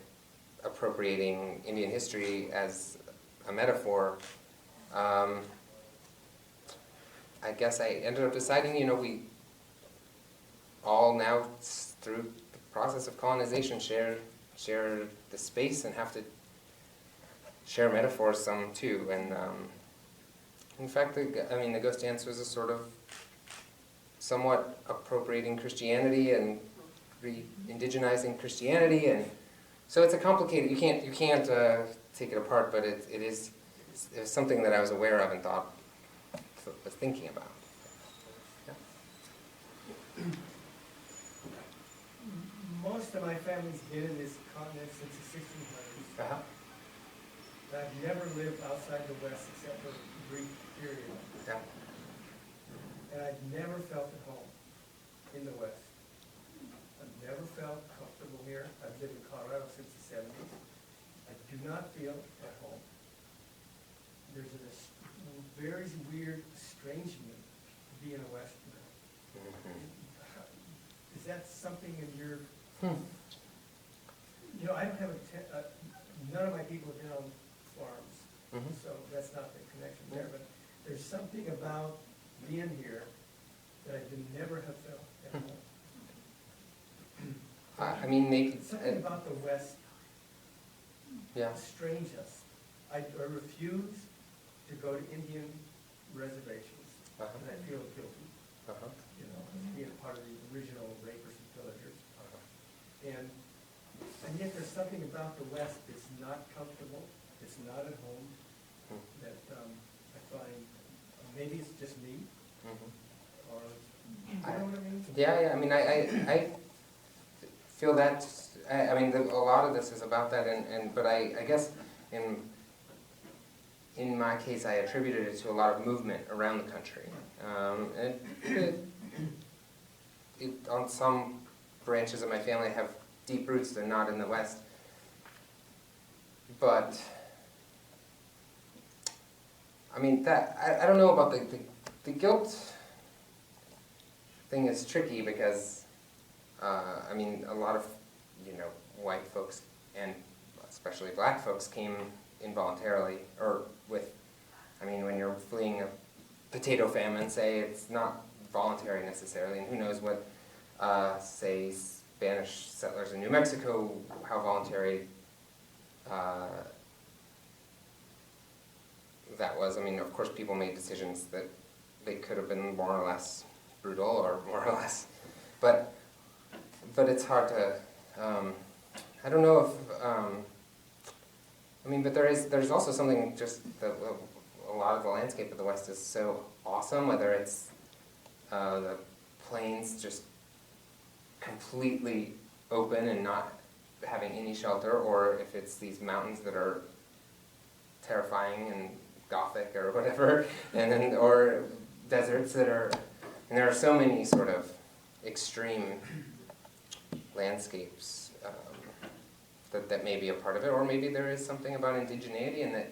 appropriating Indian history as a metaphor. I guess I ended up deciding, we all now, through the process of colonization, share the space and have to share metaphors some too. And in fact, the ghost dance was a sort of somewhat appropriating Christianity and re-indigenizing Christianity, and so it's a complicated. You can't take it apart, but it is something that I was aware of and was thinking about. Yeah. Most of my family's been in this continent since the 1600s. Uh-huh. I've never lived outside the West except for a brief period. Yeah. And I've never felt at home in the West. I've never felt comfortable here. I've lived in Colorado since the 70s. I do not feel at home. There's a very weird estrangement to be in a Westerner. Is that something in your... I don't have none of my people have been on farms, so that's not the connection there, but there's something about being here that I never have felt at home. Maybe... Something about the West estrange us. I refuse to go to Indian reservations, and I feel guilty, as being part of the original rapers and pillagers. And And yet there's something about the West that's not comfortable, it's not at home, that I find, maybe it's just me, or, you know what I mean? Yeah, I mean, I feel that, I mean, a lot of this is about that, but I guess in my case, I attributed it to a lot of movement around the country. On some branches of my family have deep roots, they're not in the West. But, I mean, I don't know about the guilt thing is tricky because, I mean, a lot of, white folks and especially black folks came involuntarily, or when you're fleeing a potato famine, say, it's not voluntary necessarily, and who knows what, say, Spanish settlers in New Mexico, how voluntary that was. I mean, of course, people made decisions that they could have been more or less brutal or more or less, but it's hard to, I don't know if, but there's also something just that a lot of the landscape of the West is so awesome, whether it's the plains just completely open and not having any shelter, or if it's these mountains that are terrifying and gothic or whatever, or deserts that are, and there are so many sort of extreme landscapes that may be a part of it, or maybe there is something about indigeneity and that,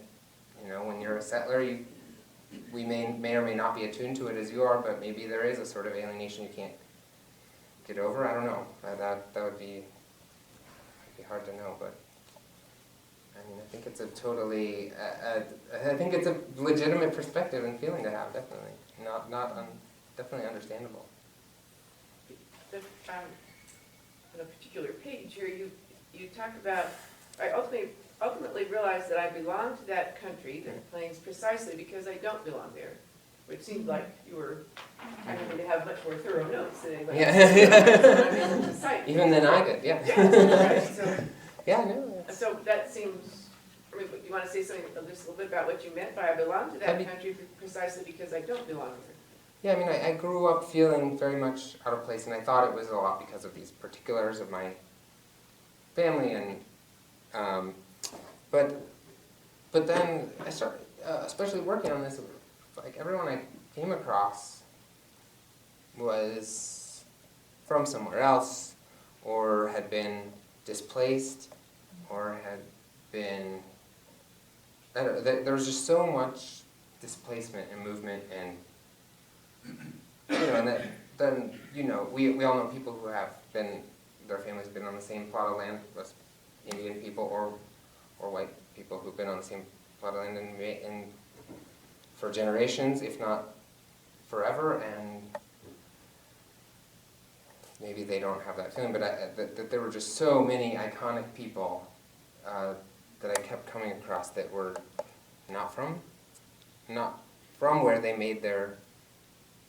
when you're a settler, we may or may not be attuned to it as you are, but maybe there is a sort of alienation you can't get over. I don't know. That would be hard to know, but I mean, I think it's a totally, I think it's a legitimate perspective and feeling to have, definitely. Definitely understandable. On a particular page here, you talk about, I ultimately realized that I belong to that country, the plains, precisely because I don't belong there, which seemed like you were having to have much more thorough notes than anybody else. Yeah. Even than I did, yeah. Yeah, right, so, yeah, no. so that seems, you want to say something, just a little bit about what you meant by I belong to that country precisely because I don't belong there? Yeah, I mean, I grew up feeling very much out of place, and I thought it was a lot because of these particulars of my family, and but then I started, especially working on this, like everyone I came across was from somewhere else, or had been displaced, or had been, there was just so much displacement and movement, and and then we all know people who have been, their families have been on the same plot of land as Indian people or white people who've been on the same plot of land and for generations, if not forever, and maybe they don't have that feeling, but that there were just so many iconic people that I kept coming across that were not from where they made their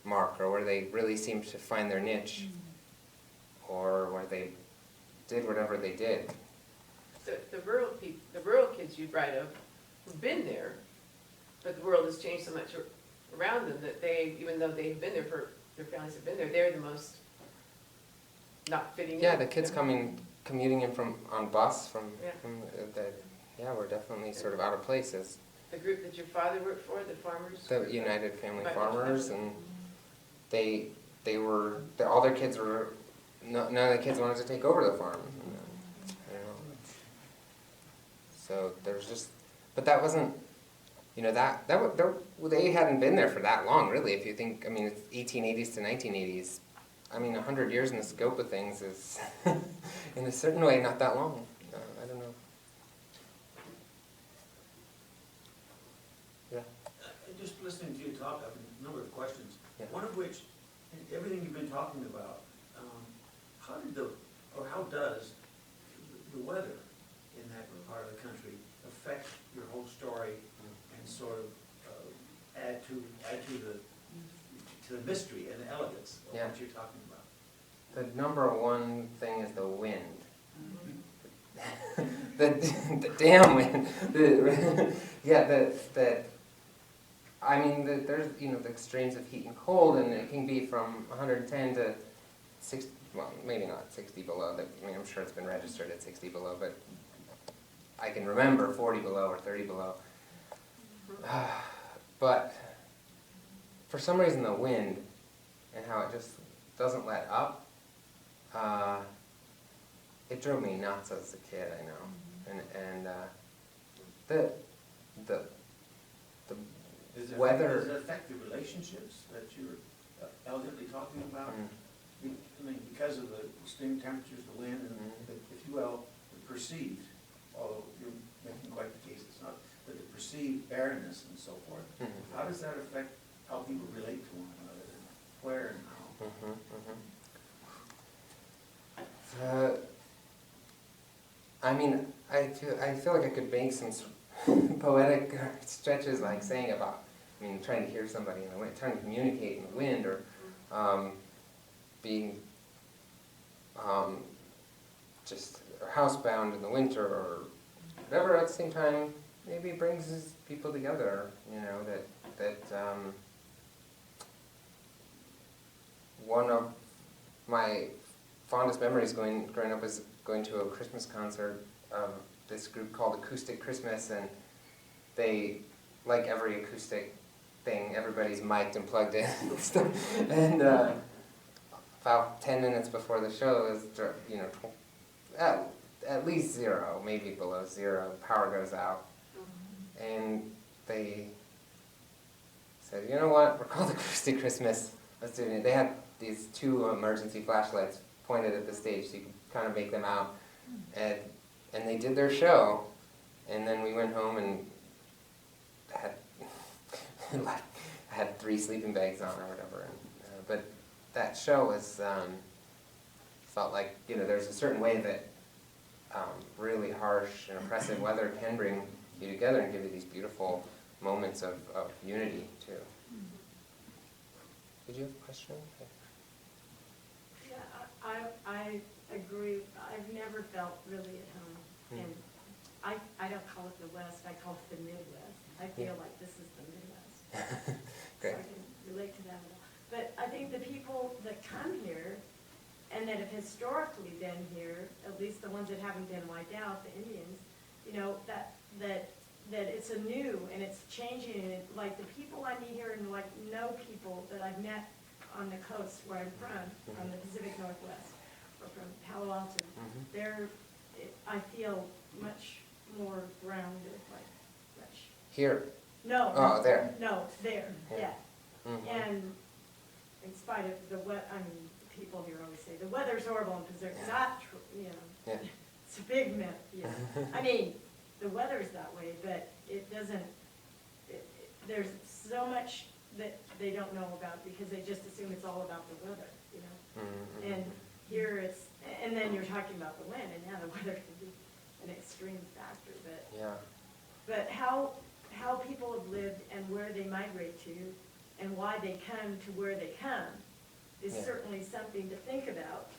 mark, or where they really seemed to find their niche, or where they did whatever they did. The rural kids you write of have been there, but the world has changed so much around them that they, even though they've been there their families have been there, they're the most not fitting in. Yeah, the kids commuting in on bus from we're definitely sort of out of place as the group that your father worked for, the farmers? The United Family Farmers, and they were, all their kids were, none of the kids wanted to take over the farm. So there's just, but that wasn't, they hadn't been there for that long, really. If you think, it's 1880s to 1980s. 100 years in the scope of things is, in a certain way, not that long. I don't know. Yeah. Just listening to you talk, I have a number of questions. Yeah. One of which, everything you've been talking about, how does the weather in that part of the country affect your whole story and sort of add to the mystery and the elegance of what you're talking about? The number one thing is the wind. the damn wind, I mean, there's, the extremes of heat and cold, and it can be from 110 to 60, well, maybe not 60 below. I mean, I'm sure it's been registered at 60 below, but I can remember 40 below or 30 below. But for some reason, the wind and how it just doesn't let up, it drove me nuts as a kid, I know. And the weather. Does it affect the relationships that you're elegantly talking about? I mean, because of the extreme temperatures, the wind, and if you will, the perceived, although you're making quite the case it's not, but the perceived barrenness and so forth. How does that affect how people relate to one another, and where and how? I mean, I feel like I could make some poetic stretches, like saying about, trying to hear somebody in the wind, trying to communicate in the wind, or being just housebound in the winter, or whatever. At the same time, maybe it brings people together. One of my fondest memories growing up was going to a Christmas concert of this group called Acoustic Christmas, and they, like every acoustic thing, everybody's mic'd and plugged in and stuff. And about 10 minutes before the show is, at least 0, maybe below 0, power goes out. And they said, you know what, we're called Acoustic Christmas, let's do it. They had these 2 emergency flashlights pointed at the stage so you could kind of make them out. And they did their show, and then we went home and had 3 sleeping bags on or whatever. But that show was, felt like, there's a certain way that really harsh and oppressive weather can bring you together and give you these beautiful moments of unity, too. Did you have a question? Yeah, I agree. I've never felt really at home. And I don't call it the West, I call it the Midwest. I feel like this is the Midwest. Great. So I can relate to that. But I think the people that come here and that have historically been here, at least the ones that haven't been wiped out, the Indians, that it's a new and it's changing. And like the people I meet here and like know people that I've met on the coast where I'm from the Pacific Northwest, or from Palo Alto, I feel much more grounded, like much. Here? No. Oh, there. No, there, yeah. Mm-hmm. And in spite of the people here always say, the weather's horrible in Pacific. It's not true, Yeah. It's a big myth, the weather's that way, but it doesn't, there's so much that they don't know about because they just assume it's all about the weather, Mm-hmm. And here and then you're talking about the wind, and yeah, the weather can be an extreme factor, but how people have lived and where they migrate to and why they come to where they come is certainly something to think about.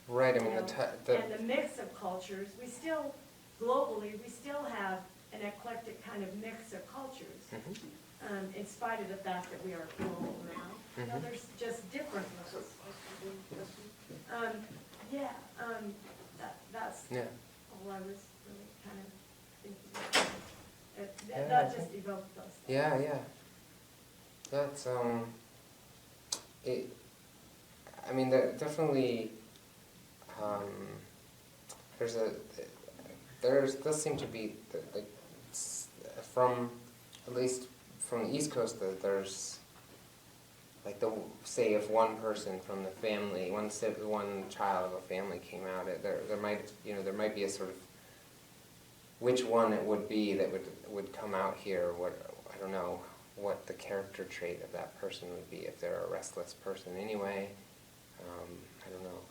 Right, And the mix of cultures, globally, we still have an eclectic kind of mix of cultures, in spite of the fact that we are global now. There's just different ones. That's all I was really kind of thinking about. That just evoked those things. Yeah. That's, there definitely, there does seem to be, at least from the East Coast, there's, like, say if one person from the family, one child of a family came out, there might be a sort of, which one it would be that would come out here, I don't know what the character trait of that person would be, if they're a restless person anyway. I don't know.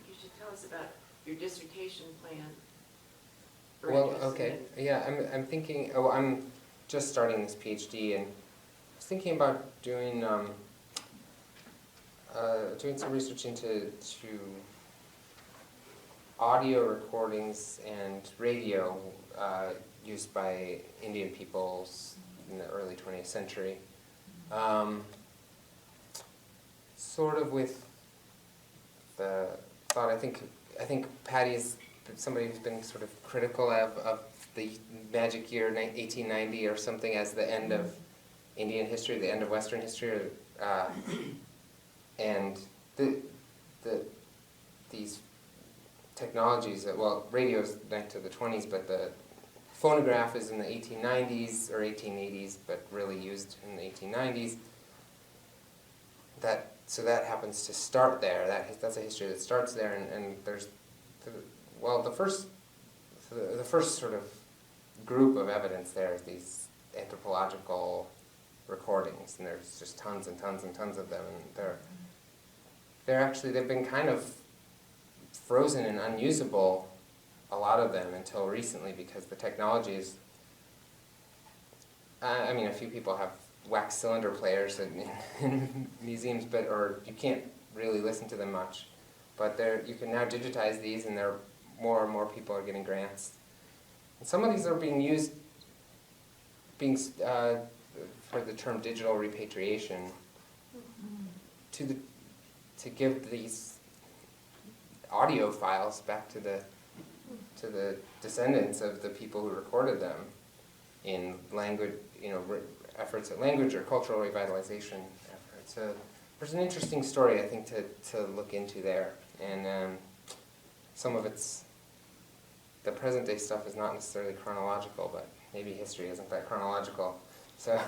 You should tell us about your dissertation plan. Well, okay, yeah, I'm thinking, I'm just starting this PhD, and I was thinking about doing doing some research into audio recordings and radio used by Indian peoples in the early 20th century. Sort of with the thought, I think Patty is somebody who's been sort of critical of the magic year 1890 or something as the end of Indian history, the end of Western history, and these technologies, well, radio's back to the 20s, but the phonograph is in the 1890s or 1880s, but really used in the 1890s. So that happens to start there. That's a history that starts there, and there's, the first sort of group of evidence there is these anthropological recordings, and there's just tons and tons and tons of them, and they've been kind of frozen and unusable, a lot of them, until recently, because the technology is, a few people have wax cylinder players in museums, or you can't really listen to them much, but you can now digitize these, and more and more people are getting grants. And some of these are being used, for the term digital repatriation, to give these audio files back to the descendants of the people who recorded them in language, efforts at language or cultural revitalization efforts. So there's an interesting story, I think, to look into there, and some of the present day stuff is not necessarily chronological, but maybe history isn't that chronological. So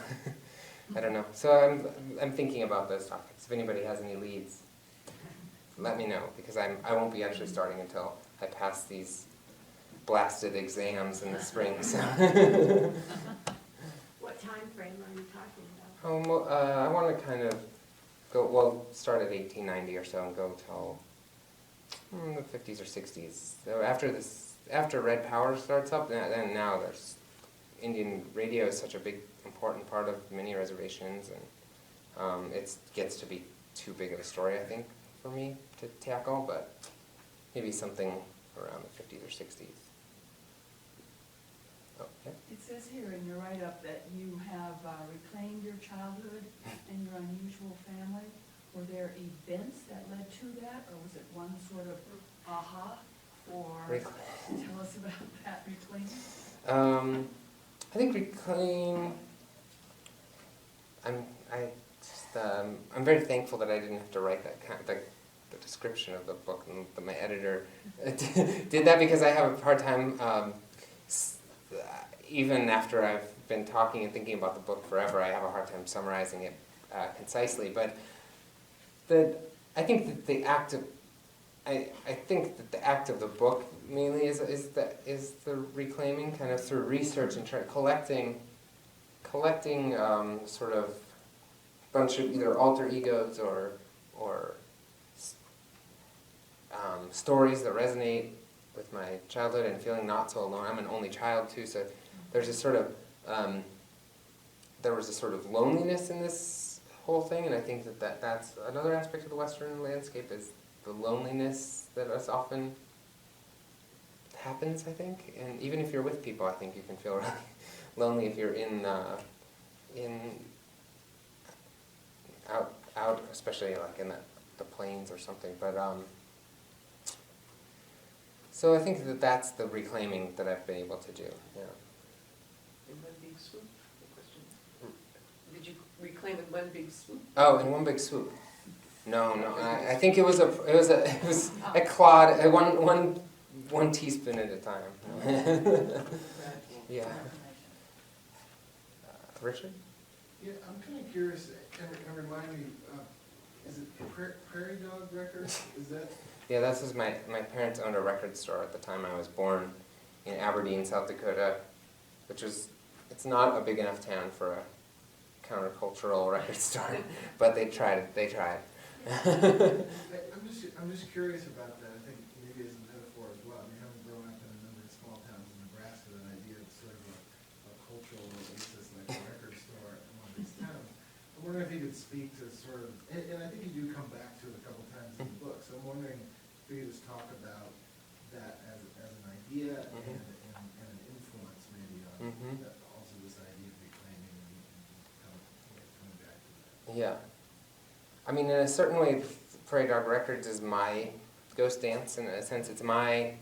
I don't know. So I'm thinking about those topics. If anybody has any leads, let me know, because I won't be actually starting until I pass these blasted exams in the spring. So. What time frame are you talking about? I want to kind of start at 1890 or so and go till the 50s or 60s. So after Red Power starts up, then now there's Indian radio is such a big, important part of many reservations, and it gets to be too big of a story, I think, for me to tackle, but maybe something around the 50s or 60s. Okay. It says here in your write-up that you have reclaimed your childhood and your unusual family. Were there events that led to that, or was it one sort of aha? Or tell us about that reclaiming. I think reclaim. I'm very thankful that I didn't have to write the description of the book, and that my editor did that, because I have a hard time. Even after I've been talking and thinking about the book forever, I have a hard time summarizing it concisely. But I think that the act of the book mainly is the reclaiming, kind of through research and collecting sort of bunch of either alter egos or stories that resonate with my childhood and feeling not so alone. I'm an only child too, so there's a sort of there was a sort of loneliness in this whole thing, and I think that's another aspect of the Western landscape, is the loneliness that us often happens, I think. And even if you're with people, I think you can feel really lonely if you're out, especially like in the plains or something. But so I think that's the reclaiming that I've been able to do. Yeah. In one big swoop? The question. Did you reclaim in one big swoop? Oh, in one big swoop. No. I think it was a clod, one teaspoon at a time. Yeah. Richard? Yeah, I'm kind of curious, and remind me, is it Prairie Dog Records? Is that? Yeah, this is my parents owned a record store at the time I was born in Aberdeen, South Dakota, it's not a big enough town for a countercultural record store, but they tried. I'm just curious about that. I think maybe as a metaphor as well. I mean, having grown up in a number of small towns in Nebraska, that idea of sort of a cultural oasis like a record store in one of these towns. I'm wondering if you could speak to sort of, and I think you do come back to it a couple times in the book, so I'm wondering if you could just talk about that as an idea and an influence maybe on also this idea of reclaiming and coming back to that. Yeah. I mean, in a certain way, Prairie Dog Records is my ghost dance. In a sense, it's my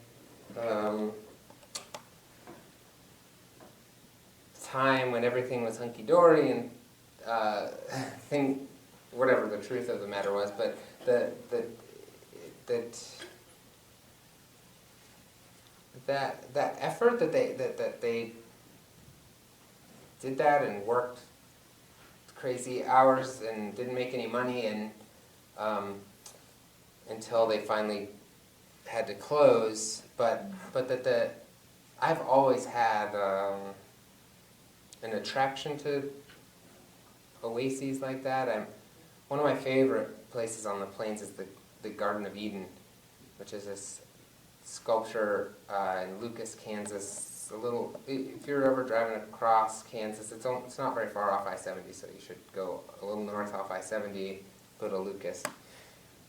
time when everything was hunky-dory and whatever the truth of the matter was, but that effort that they did that and worked crazy hours and didn't make any money and until they finally had to close, but I've always had an attraction to oases like that. One of my favorite places on the plains is the Garden of Eden, which is this sculpture in Lucas, Kansas. If you're ever driving across Kansas, it's not very far off I-70, so you should go a little north off I-70, go to Lucas.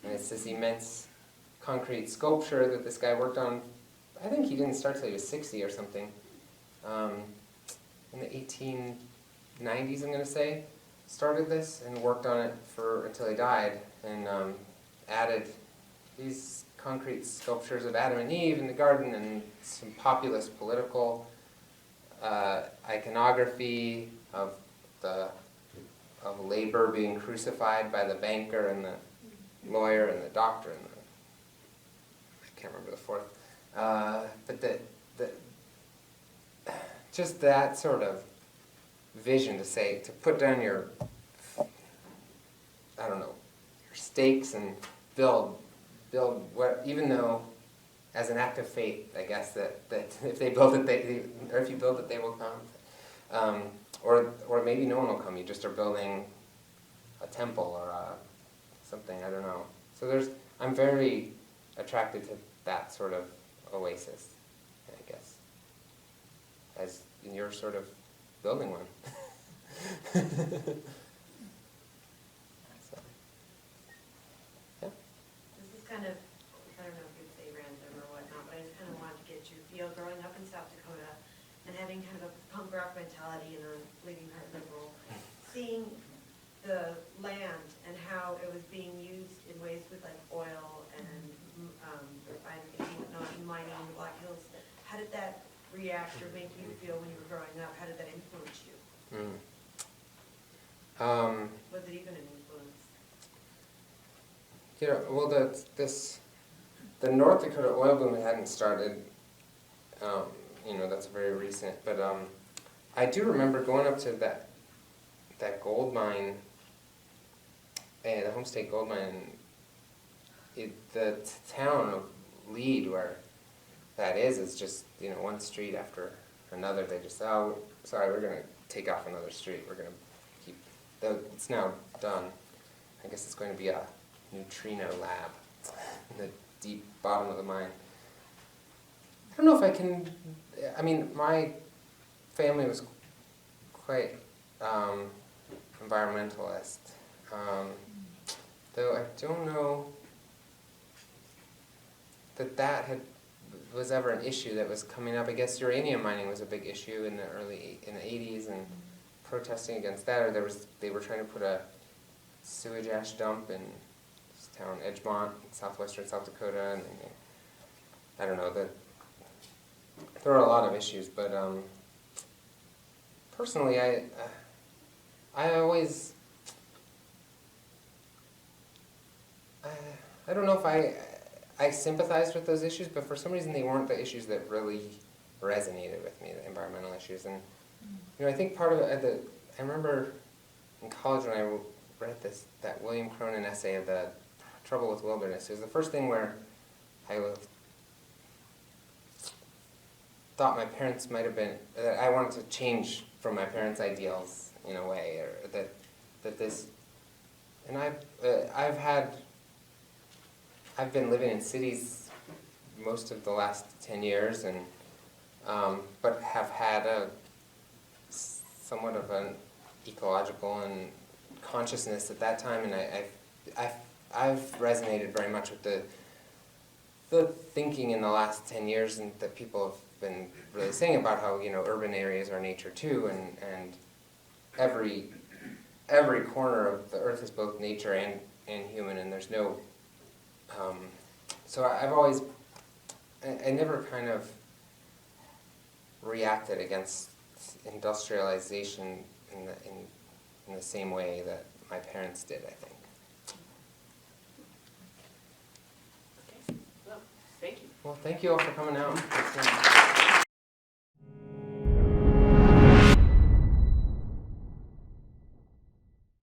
And it's this immense concrete sculpture that this guy worked on. I think he didn't start till he was 60 or something. In the 1890s, I'm going to say, started this and worked on it until he died, and added these concrete sculptures of Adam and Eve in the garden and some populist political iconography of labor being crucified by the banker and the lawyer and the doctor and I can't remember the fourth. But just that sort of vision to put down your, I don't know, your stakes and build what, even though as an act of faith, I guess, that if they build it, or if you build it, they will come. Or maybe no one will come. You just are building a temple or something, I don't know. So I'm very attracted to that sort of oasis, I guess, as you're sort of building one. So, yeah. This is kind of, I don't know if you'd say random or whatnot, but I just kind of wanted to get your feel growing up in South Dakota and having kind of a punk rock mentality and a bleeding heart liberal, seeing the land and how it was being used in ways with like oil and refineries and whatnot, and mining in the Black Hills. How did that react or make you feel when you were growing up? How did that influence you? Was it even an influence? You know, well, the North Dakota oil boom hadn't started. That's very recent. But I do remember going up to that gold mine, the Homestake gold mine. The town of Lead, where that is just one street after another. They just sorry, we're going to take off another street. We're going to keep. It's now done. I guess it's going to be a neutrino lab in the deep bottom of the mine. I don't know if I can. I mean, my family was quite environmentalist, though I don't know that was ever an issue that was coming up. I guess uranium mining was a big issue in the 80s, and protesting against that, or they were trying to put a sewage ash dump in this town, Edgemont, southwestern South Dakota, and I don't know, there are a lot of issues, but personally, I always, I don't know if I sympathized with those issues, but for some reason they weren't the issues that really resonated with me, the environmental issues. And I think part of it, I remember in college when I read that William Cronin essay of the trouble with wilderness. It was the first thing where I thought my parents might have been, that I wanted to change from my parents' ideals in a way, or that this, and I've been living in cities most of the last 10 years, and but have had somewhat of an ecological and consciousness at that time, and I've resonated very much with the thinking in the last 10 years, and that people have been really saying about how, you know, urban areas are nature too, and every corner of the earth is both nature and human, and there's no, so I've always, I never kind of reacted against industrialization in the same way that my parents did, I think. Okay, well, thank you. Well, thank you all for coming out.